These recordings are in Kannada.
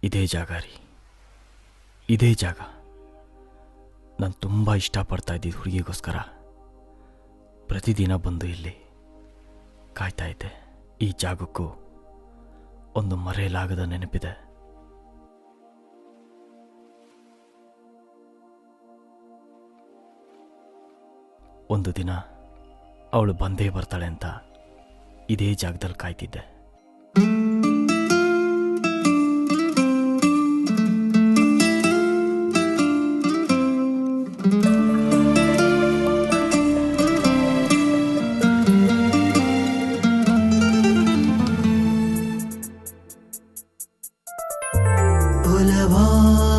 ಇದೇ ಜಾಗ ರೀ, ಇದೇ ಜಾಗ. ನಾನು ತುಂಬ ಇಷ್ಟಪಡ್ತಾ ಇದ್ದಿದ್ದು ಹುಡುಗಿಗೋಸ್ಕರ ಪ್ರತಿದಿನ ಬಂದು ಇಲ್ಲಿ ಕಾಯ್ತಾ ಇದ್ದೆ. ಈ ಜಾಗಕ್ಕೂ ಒಂದು ಮರೆಯಲಾಗದ ನೆನಪಿದೆ. ಒಂದು ದಿನ ಅವಳು ಬಂದೇ ಬರ್ತಾಳೆ ಅಂತ ಇದೇ ಜಾಗದಲ್ಲಿ ಕಾಯ್ತಿದ್ದೆ.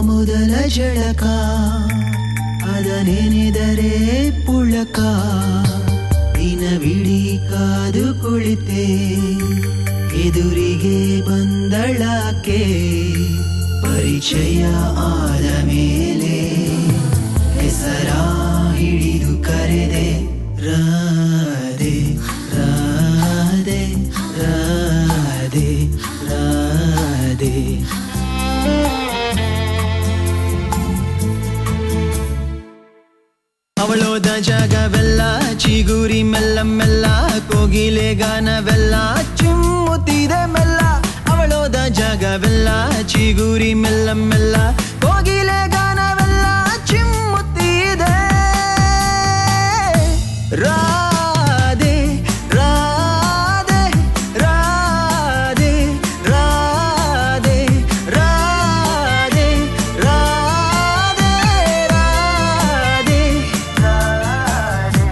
ಮೊದಲ ಜಳಕ ಅದನೆನೆದರೆ ಪುಳಕ, ದಿನವಿಡೀ ಕಾದು ಕುಳಿತೆ ಎದುರಿಗೆ ಬಂದಳಾಕೆ. ಪರಿಚಯ ಆದ ಮೇಲೆ ಹೆಸರ ಹಿಡಿದು ಕರೆದೆ ರಾಧೆ ರಾಧೆ ರಾಧೆ ರಾಧೆ. ಅವಳೋದ ಜಾಗವೆಲ್ಲ ಚಿಗುರಿ ಮೆಲ್ಲ ಮೆಲ್ಲ, ಕೋಗಿಲೆ ಗಾನವೆಲ್ಲ ಚಿಮ್ಮುತ್ತಿದೆ ಮೆಲ್ಲ. ಅವಳೋದ ಜಾಗವೆಲ್ಲ ಚಿಗುರಿ ಮೆಲ್ಲ ಮೆಲ್ಲ, ಕೋಗಿಲೆ ಗಾನವೆಲ್ಲ ಚಿಮ್ಮುತ್ತಿದೆ. ರಾಧೆ ರಾಧೆ ರಾಧೆ ರಾಧೆ ರಾಧೆ ರಾಧೆ ರಾಧೆ.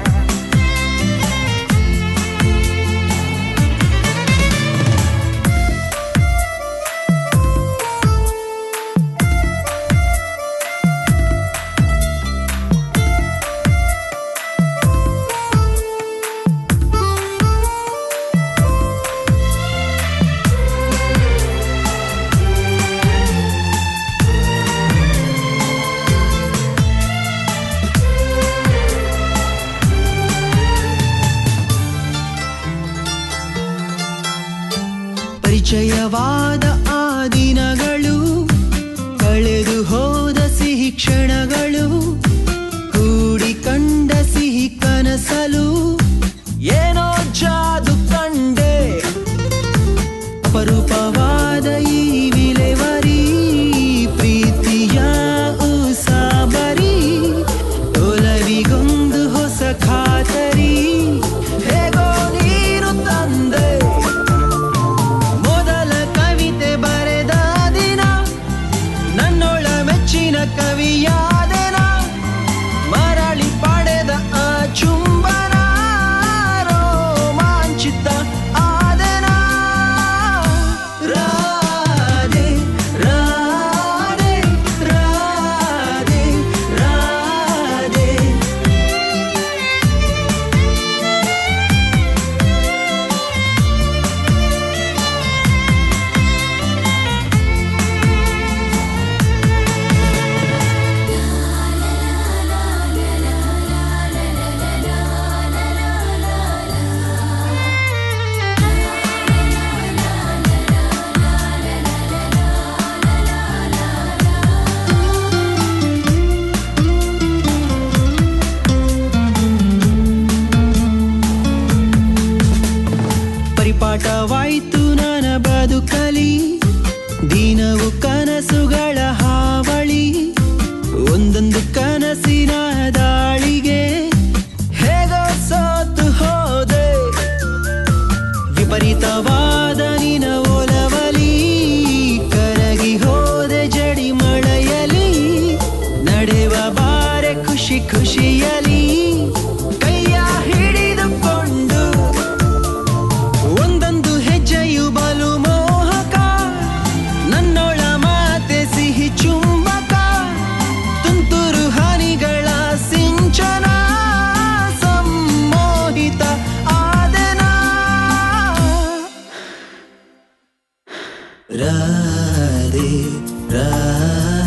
ಪರಿಚಯವಾದ ಆ ದಿನಗಳು, ಕಳೆದು ಹೋದ ಸಿಹಿ ಕ್ಷಣಗಳು, ಕೂಡಿ ಕಂಡ ಸಿಹಿ ಕನಸಲು ಏನೋ ಜಾದು ಕಂಡೆ. ಅಪರೂಪವಾದ ಈ ವಿಲೇವರಿ, ಪ್ರೀತಿಯ ಉಸಾಬರಿ, ಒಲವಿಗೊಂದು ಹೊಸ ಖಾತರಿ, ಹೇಗೋ ನೀನು ತಂದೆ. ಕವಿಯಾದೆನ ಮರಳಿ ಪಡೆದ ಆ ಚುಂಬನ, ರೋಮಾಂಚಿತ ಆದೆನ. ರಾಧೆ ರಾಧೆ ರಾಧೆ ರಾಧೆ. ಪರಿಪಾಠವಾಯ್ತು ನನ್ನ ಬದುಕಲಿ, ದಿನವು ಕನಸುಗಳ ಹಾವಳಿ, ಒಂದೊಂದು ಕನಸಿನ ದಾಳಿಗೆ ಹೇಗೋ ಸೋತು ಹೋದೆ. ವಿಪರೀತವಾದ ನಿನ ಒಲವಲಿ, ಕರಗಿ ಹೋದೆ ಜಡಿ ಮಳೆಯಲಿ, ನಡೆವ ಬಾರೆ ಖುಷಿ ಖುಷಿಯಲಿ, ಕೈಯ ಹಿಡಿದುಕೊಂಡು ಒಂದೊಂದು ಹೆಜ್ಜೆಯು ಬಲು ಮೋಹಕ, ನನ್ನೊಳ ಮಾತೆ ಸಿಹಿ ಚುಂಬಕ, ತುಂತುರು ಹನಿಗಳ ಸಿಂಚನ, ಸಮ್ಮೋಹಿತ ಆದೆನ. ರಾಧೆ ರಾಧೆ